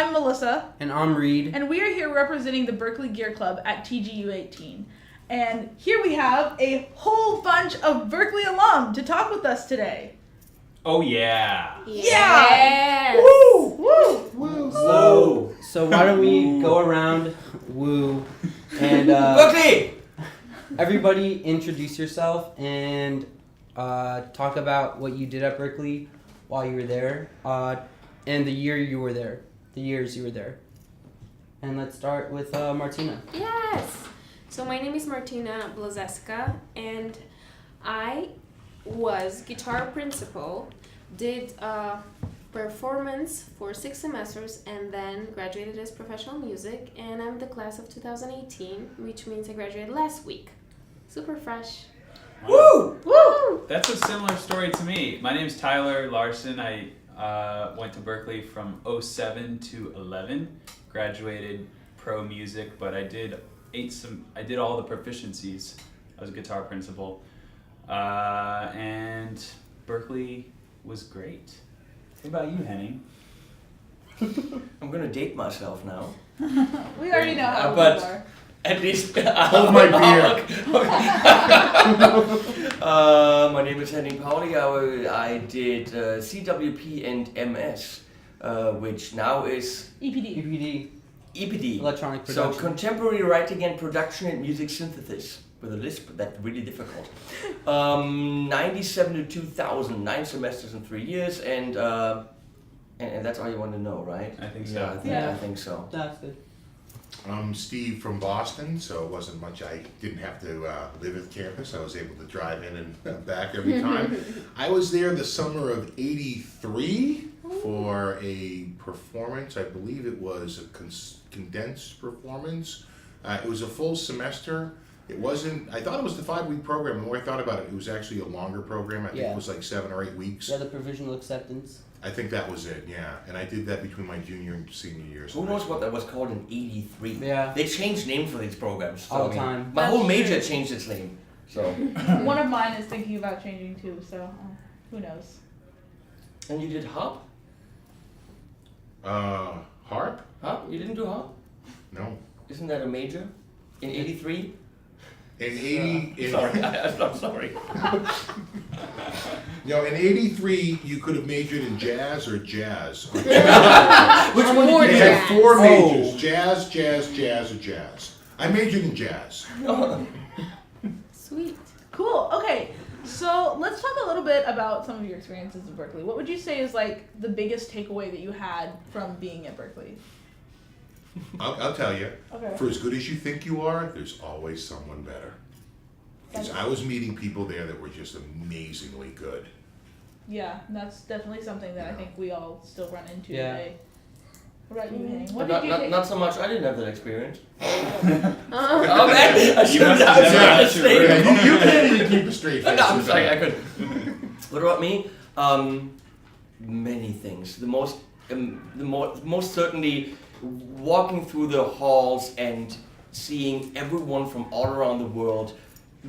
I'm Millisa. And I'm Reed. And we are here representing the Berklee Gear Club at TGU18. And here we have a whole bunch of Berklee alum to talk with us today. Oh yeah! Yes. Woo! Woo! Woo! Woo! So why don't we go around, woo, and Berklee! Everybody introduce yourself and talk about what you did at Berklee while you were there, and the years you were there. And let's start with Martina. Yes! So my name is Martina Blazeska, and I was guitar principal, did performance for 6 semesters, and then graduated as professional music, and I'm the class of 2018, which means I graduated last week. Super fresh. Wow. Woo! Woo! That's a similar story to me. My name's Tyler Larson. I went to Berklee from 07 to 11, graduated pro music, but I did all the proficiencies. I was a guitar principal. And Berklee was great. What about you, Henning? I'm gonna date myself now. We already know how But- you are. At least Hold my beer. My name is Henning Pauly. I did CWP and MS, which now is EPD. EPD. Electronic So production. contemporary writing and production and music synthesis. With a lisp, that's really difficult. 97 to 2000, 9 semesters in 3 years, and that's all you want to know, right? I think so. Yeah, I think so. That's good. I'm Steve from Boston, so it wasn't much. I didn't have to live at campus. I was able to drive in and back every time. I was there the summer of '83 for a performance. I believe it was a condensed performance. It was a full semester. It wasn't, I thought it was the 5-week program. The more I thought about it, it was actually a longer program. I think it was like 7 or 8 weeks. Yeah, the provisional acceptance. I think that was it, yeah. And I did that between my junior and senior years. Who knows what that was called in '83? Yeah. They changed names for these programs. So, All the time. My whole That's major true. changed its name. So. One of mine is thinking about changing too, so who knows? And you did harp? Harp? Huh? You didn't do harp? No. Isn't that a major? In '83? In 80, Sorry, I'm sorry. in '83, you could have majored in jazz or jazz. Which one More did you They do? had 4 Oh. majors: jazz, jazz, or jazz. I majored in jazz. Sweet. Cool. Okay, so let's talk a little bit about some of your experiences in Berklee. What would you say is like the biggest takeaway that you had from being at Berklee? I'll tell you. Okay. For as good as you think you are, there's always someone better. Because I was meeting people there that were just amazingly good. Yeah, that's definitely something that I think we all still run into Yeah. today. What about you, Henning? What Not, did you not, take? not so much. I didn't have that experience. Uh, Oh man, I You should must have have never had just to stayed. Yeah, you can't even keep a straight face. No, I'm sorry, I could. What about me? Many things. The most certainly walking through the halls and seeing everyone from all around the world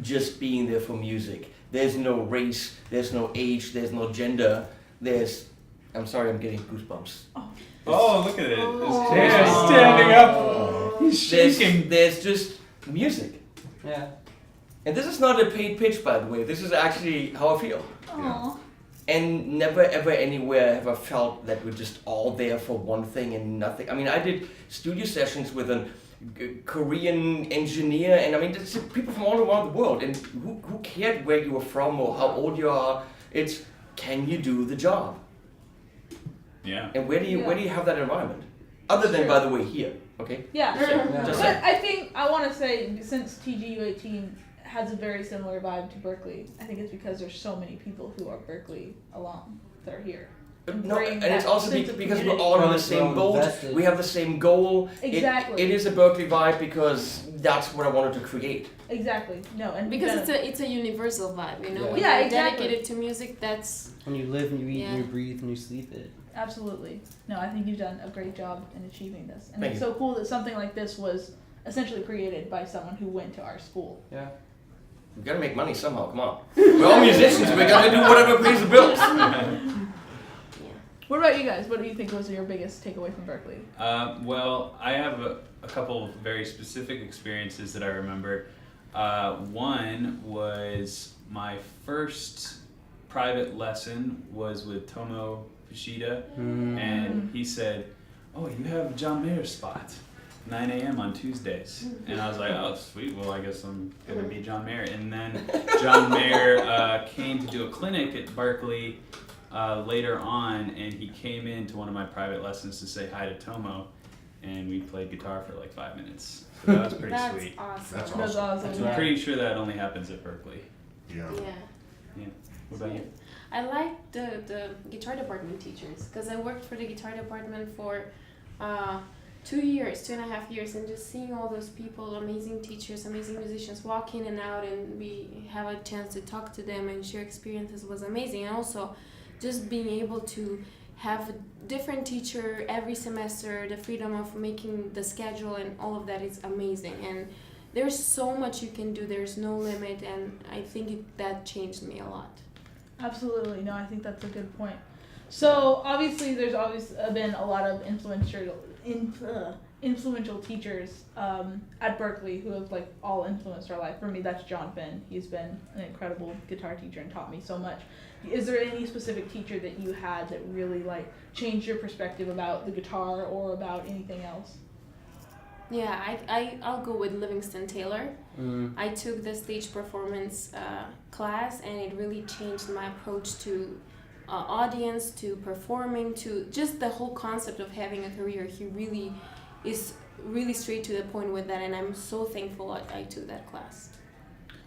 just being there for music. There's no race, there's no age, there's no gender. I'm sorry, I'm getting goosebumps. Oh, look at it. His Oh. chair is standing up. He's shaking. There's just music. Yeah. And this is not a paid pitch, by the way. This is actually how I feel. Aw. And never ever anywhere have I felt that we're just all there for one thing and nothing. I mean, I did studio sessions with a Korean engineer, and I mean, it's people from all around the world, and who cared where you were from or how old you are? It's, can you do the job? Yeah. And where do you have that environment? Other than, by the way, here, okay? Yeah, sure. Yeah. Just But I think I want to say, since TGU18 has a very similar vibe to Berklee, I think it's because there's so many people who are Berklee alum that are here. No, Bring and that it's also sense of because we're community. all on the We're same all boat. invested. We have the same goal. Exactly. It is a Berklee vibe because that's what I wanted to create. Exactly. No, and because it's a universal vibe, you know. Yeah. When Yeah, you're exactly. dedicated to music, that's When you live and you eat Yeah. and you breathe and you sleep it. absolutely. No, I think you've done a great job in achieving this, and Thank it's you. so cool that something like this was essentially created by someone who went to our school. Yeah. We gotta make money somehow. Come on. We're all musicians. We gotta do whatever pays the bills. What about you guys? What do you think was your biggest takeaway from Berklee? Well, I have a couple of very specific experiences that I remember. One was my first private lesson was with Tomo Fushida, and he said, "Oh, you have a John Mayer spot, 9 a.m. on Tuesdays." And I was like, "Oh, sweet. Well, I guess I'm gonna be John Mayer." And then John Mayer came to do a clinic at Berklee later on, and he came into one of my private lessons to say hi to Tomo, and we played guitar for like 5 minutes. So that was pretty That's sweet. awesome. That's That's awesome. I'm Yeah. pretty sure that only happens at Berklee. Yeah. Yeah. What about you? I like the guitar department teachers because I worked for the guitar department for 2.5 years, and just seeing all those people, amazing teachers, amazing musicians walk in and out, and we have a chance to talk to them and share experiences was amazing. And also just being able to have a different teacher every semester, the freedom of making the schedule and all of that is amazing. And there's so much you can do, there's no limit, and I think that changed me a lot. Absolutely. No, I think that's a good point. So obviously there's always been a lot of influential teachers at Berklee who have like all influenced our life. For me, that's John Finn. He's been an incredible guitar teacher and taught me so much. Is there any specific teacher that you had that really like changed your perspective about the guitar or about anything else? Yeah, I'll go with Livingston Taylor. I took the stage performance class, and it really changed my approach to audience, to performing, to just the whole concept of having a career. He really is really straight to the point with that, and I'm so thankful I took that class.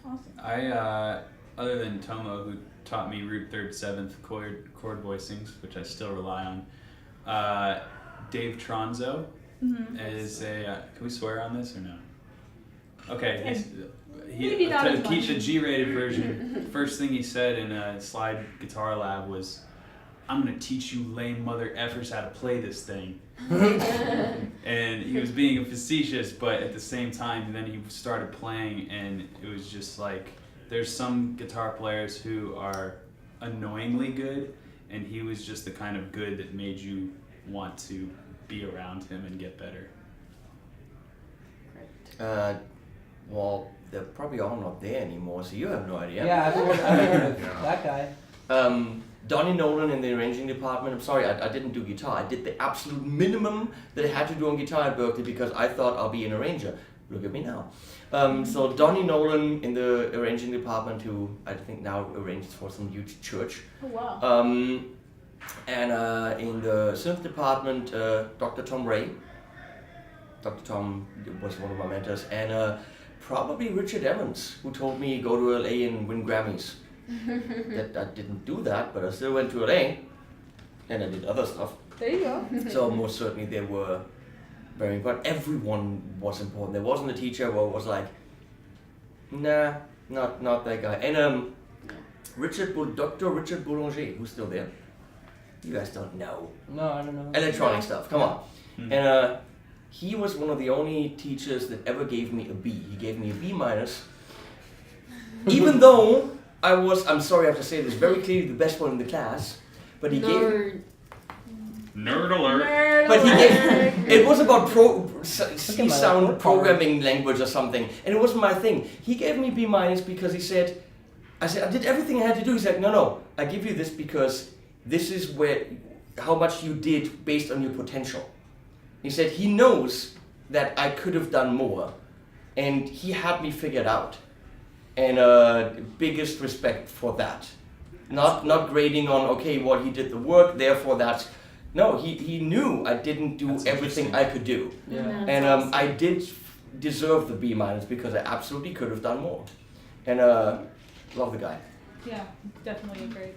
Awesome. I other than Tomo, who taught me root, third, seventh chord voicings, which I still rely on. Dave Tronzo is a. Can we swear on this or no? Okay, Maybe not to as keep much. the G-rated version. First thing he said in a slide guitar lab was, "I'm gonna teach you lame mother effers how to play this thing." And he was being facetious, but at the same time, then he started playing, and it was just like, there's some guitar players who are annoyingly good, and he was just the kind of good that made you want to be around him and get better. Well, they're probably all not there anymore, so you have no idea. Yeah, I've heard of Yeah. that guy. Donnie Nolan in the arranging department. I'm sorry, I didn't do guitar. I did the absolute minimum that I had to do on guitar at Berklee because I thought I'll be an arranger. Look at me now. So Donnie Nolan in the arranging department, who I think now arranges for some huge church. Oh wow. And in the synth department, Dr. Tom Ray. Dr. Tom was one of my mentors, and probably Richard Evans, who told me go to LA and win Grammys. That I didn't do that, but I still went to LA, and I did other stuff. There you go. So most certainly they were very important. Everyone was important. There wasn't a teacher who was like, nah, not that guy. And Dr. Richard Boulanger, who's still there. You guys don't know. No, I don't know. Electronic stuff, come on. Hmm. And he was one of the only teachers that ever gave me a B. He gave me a B minus. Even though I'm sorry I have to say this, very clearly the best one in the class, but he gave... Nerd alert. Nerd But he alert. gave, it was about C my sound report programming language or something, and it wasn't my thing. He gave me B minus because he said, I did everything I had to do. He's like, no, I give you this because this is how much you did based on your potential. He said he knows that I could have done more, and he had me figured out. And biggest respect for that. Not grading on, okay, well, he did the work, therefore that's... No, he knew I didn't do That's everything I could do. Yeah. And I did deserve the B minus because I absolutely could have done more. And love the guy. Yeah, definitely a great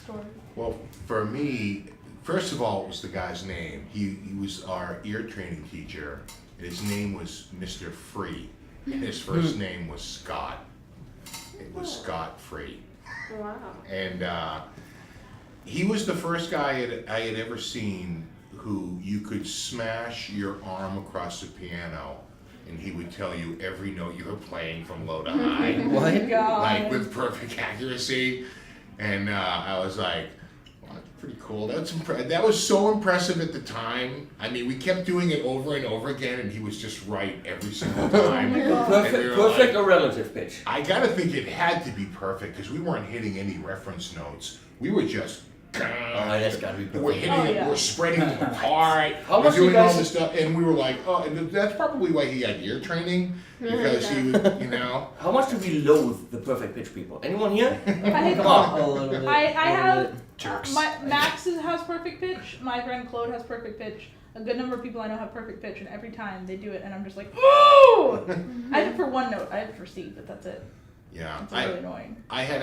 story. Well, for me, first of all, it was the guy's name. He was our ear training teacher. His name was Mr. Free. His first name was Scott. It was Scott Free. Wow. And he was the first guy I had ever seen who you could smash your arm across the piano and he would tell you every note you were playing from low to high. Oh my God. Like with perfect accuracy. And I was like, well, pretty cool. That was so impressive at the time. I mean, we kept doing it over and over again, and he was just right every single time. Perfect or relative pitch? I gotta think it had to be perfect because we weren't hitting any reference notes. We were just. That's gotta be perfect. We're hitting it. We're spreading them apart. How we're much doing you guys- all this stuff, and we were like, oh, and that's probably why he had ear training because he was, How much do we loathe the perfect pitch people? Anyone here? I hate Come on. A little bit. I a little have bit. Jerks. Max has perfect pitch. My friend Claude has perfect pitch. A good number of people I know have perfect pitch, and every time they do it, and I'm just like, ooh! I have it for one note. I have it for C, but that's it. Yeah, It's really annoying. I had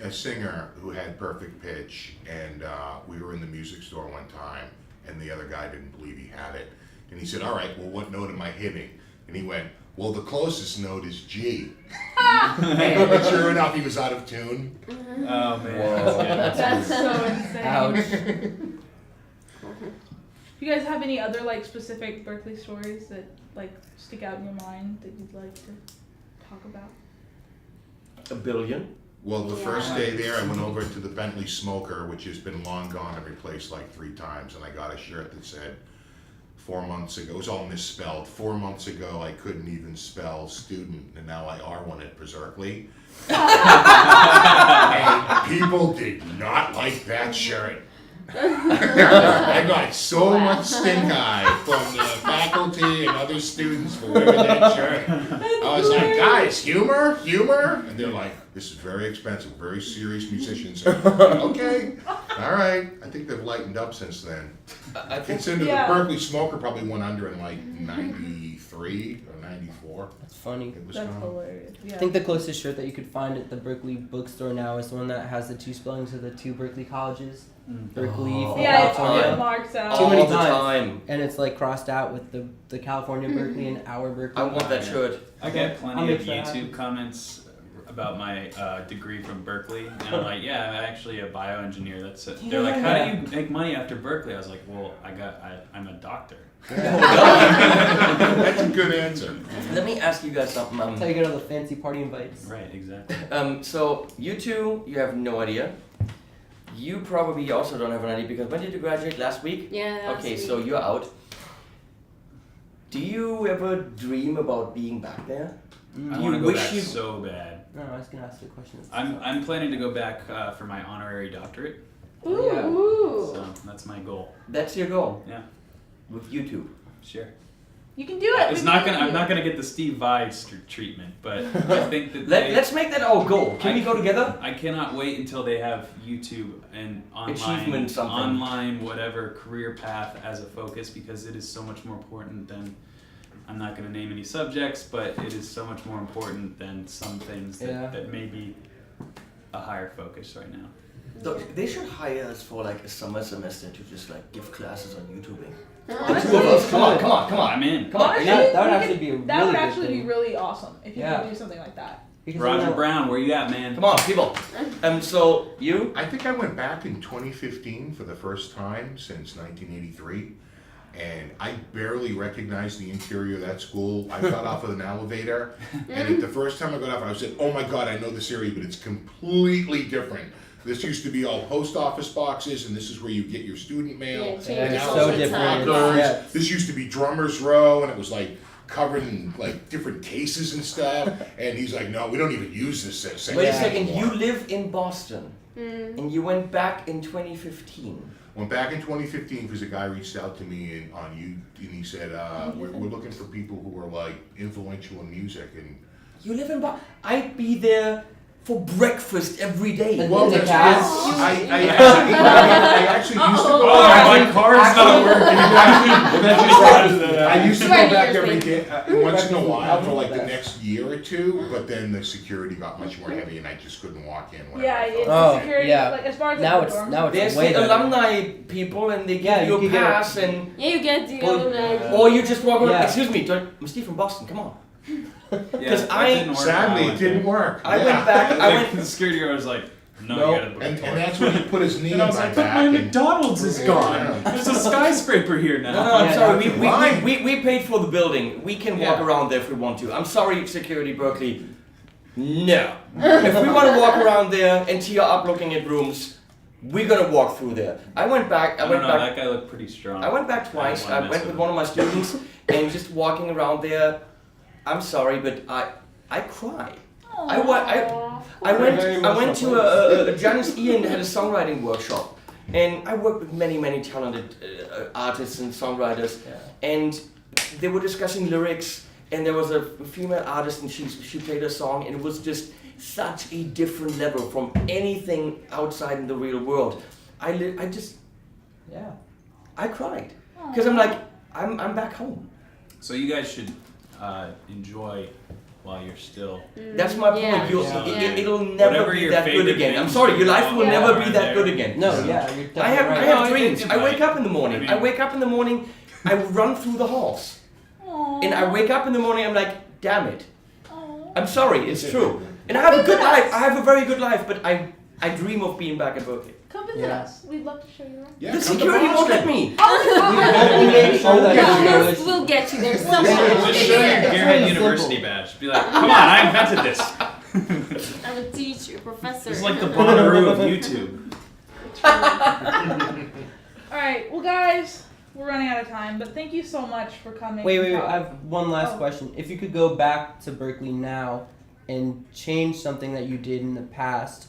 a singer who had perfect pitch, and we were in the music store one time, and the other guy didn't believe he had it. And he said, all right, well, what note am I hitting? And he went, well, the closest note is G. And sure enough, he was out of tune. Oh man. Whoa. That's so insane. Ouch. You guys have any other like specific Berklee stories that like stick out in your mind that you'd like to talk about? A billion. Well, the first day there, I went over to the Bentley Smoker, which has been long gone and replaced like 3 times, and I got a shirt that said, 4 months ago, it was all misspelled. 4 months ago, I couldn't even spell student, and now I are one at Berklee. And people did not like that shirt. I got so much stink eye from the faculty and other students for wearing that shirt. I was like, guys, humor? And they're like, this is very expensive, very serious musicians. Okay, all right. I think they've lightened up since then. I think Consider Yeah. the Berklee Smoker probably went under in like 93 or 94. That's funny. It was That's strong. hilarious. Yeah. I think the closest shirt that you could find at the Berklee bookstore now is the one that has the 2 spellings of the 2 Berklee colleges. Berklee Oh. from yeah, California. it marks out. Too many all the times. time. And it's like crossed out with the California Berklee and our Berklee. I want that shirt. I get I'll plenty make of that YouTube happen. comments about my degree from Berklee, and I'm like, yeah, I'm actually a bioengineer. That's it. They're like, how do you make money after Berklee? I was like, well, I'm a doctor. That's a good answer. Let me ask you guys something. That's how you get all the fancy party invites. Right, exactly. So you two, you have no idea. You probably also don't have an idea because when did you graduate? Last week? Yeah. last Okay, week. so you're out. Do you ever dream about being back there? I You want to go wish back you- so bad. No, I was gonna ask the question. I'm planning to go back for my honorary doctorate, Ooh. Yeah. Ooh. so that's my goal. That's your goal. Yeah. With YouTube. Sure. You can do it. It's We not believe gonna. I'm you. not gonna get the Steve Vai treatment, but I think that Let's make that our goal. Can we go together? I cannot wait until they have YouTube and Achievement something. online whatever career path as a focus, because it is so much more important than. I'm not going to name any subjects, but it is so much more important than some things that may be a higher focus right now. They should hire us for like a summer semester to just like give classes on YouTubing. The Honestly, two of us. Come on. I'm in. Come on. honestly, that would we actually could- be a that really would good actually be thing. really awesome if you Yeah. could do something like that. Because Roger then Brown, where you at, man? Come on, people. So you? I think I went back in 2015 for the first time since 1983, and I barely recognized the interior of that school. I got off of an elevator, and at the first time I got off, I said, oh my God, I know this area, but it's completely different. This used to be all post office boxes, and this is where you get your student mail. Yeah, Yeah, change And it's now so it's like different. lockers. Yeah. This used to be Drummer's Row, and it was like covered in like different cases and stuff. And he's like, no, we don't even use this section Wait a second. anymore. You live in Boston, and you went back in 2015. Went back in 2015 because a guy reached out to me and he said, we're looking for people who are like influential in music. And You live in Boston. I'd be there for breakfast every day. And well, the that's cast. I actually used to go Oh, back. my car's not working. I used to go Swear to back your every face. day, once in a while for like the next year or two, but then the security got much more heavy and I just couldn't walk in. whenever Yeah, I it's felt Oh, security. yeah. Like as far as Now like, it's- the dorms now and it's There's stuff. way the better. alumni people, and they give Yeah, you you a can get a- pass, and Yeah, you get the Well, alumni. or you just walk around. Yeah. Excuse me, I'm Steve from Boston. Come on. Because Sadly, it didn't work. I Yeah. went back. I went. The security guard was like, no, Nope. you gotta book a And tour. that's when he put his knee in And I my was like, back. but my and- McDonald's is gone. There's a skyscraper here No, now. no, I'm Yeah, sorry. why? We paid for the building. We can walk Yeah. around there if we want to. I'm sorry, security Berklee. No. If we want to walk around there and tear up looking at rooms, we're gonna walk through there. I went back. I don't know, that guy looked pretty strong. I went back twice. I I went with one of my students, and just walking around there, I'm sorry, but I cried. I went to a Janice Ian had a songwriting workshop, and I worked with many talented artists and songwriters, and they were discussing lyrics, and there was a female artist, and she played a song, and it was just such a different level from anything outside in the real world. I cried because I'm like I'm back home. So you guys should enjoy while you're still. That's my point. Yeah. It'll never be that good again. I'm sorry, your life will never be that good again. No, yeah, you're definitely I have right. dreams. I wake up in the morning. I run through the halls. And I wake up in the morning, I'm like, damn it. I'm sorry, it's true. And I have a good life. I have a very good life, but I dream of being back at Berklee. Come visit us. We'd love to show you around. Yeah, The come to security won't let Boston. me. We made sure that you know it's- We'll get you there Just somehow. show your It's Gearhead really University simple. badge. Be like, come on, I invented this. I'm a teacher, professor. It's like the Bonnaroo of YouTube. All right, well, guys, we're running out of time, but thank you so much for coming. Wait, and I talking. have one last Oh. question. If you could go back to Berklee now and change something that you did in the past,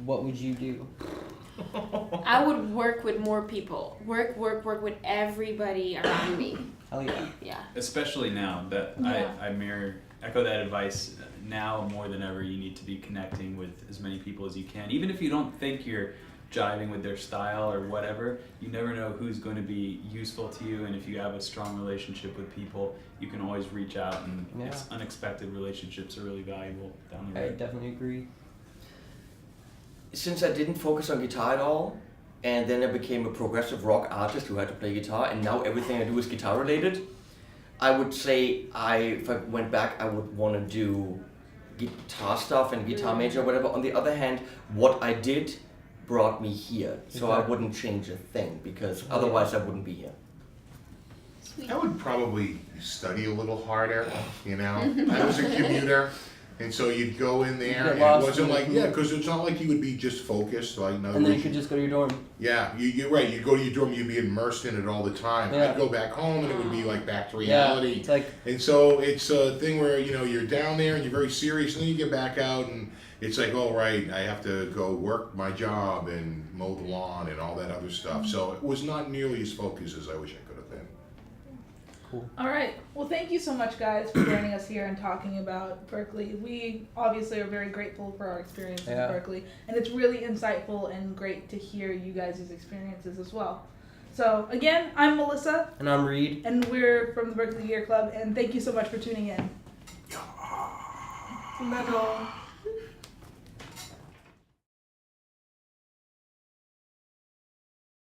what would you do? I would work with more people. Work with everybody around me. Hell yeah. Yeah. Especially now that Yeah. I echo that advice. Now more than ever, you need to be connecting with as many people as you can. Even if you don't think you're jiving with their style or whatever, you never know who's going to be useful to you. And if you have a strong relationship with people, you can always reach out, and unexpected relationships are really valuable down the I road. definitely agree. Since I didn't focus on guitar at all, and then I became a progressive rock artist who had to play guitar, and now everything I do is guitar related, I would say if I went back, I would want to do guitar stuff and guitar major or whatever. On the other hand, what I did brought me here, so I wouldn't change a thing, because otherwise I wouldn't be here. I would probably study a little harder, you know. I was a commuter, and so you'd go in there, Get and it lost wasn't in the like, group. because it's not like you would be just focused, like, in other And then you words, could just go to your dorm. yeah, you're right, you go to your dorm, you'd be immersed in it all the time. Yeah. I'd go back home, and it would be like back to Yeah, reality. it's like, And so it's a thing where, you know, you're down there and you're very serious, and then you get back out and it's like, oh, right, I have to go work my job and mow the lawn and all that other stuff. So it was not nearly as focused as I wish I could have been. cool. All right. Well, thank you so much, guys, for joining us here and talking about Berklee. We obviously are very grateful for our experiences at Berklee, and it's really insightful and great to hear you guys' experiences as well. So, again, I'm Melissa, And I'm Reed. and we're from the Berklee Gear Club, and thank you so much for tuning in. Metal.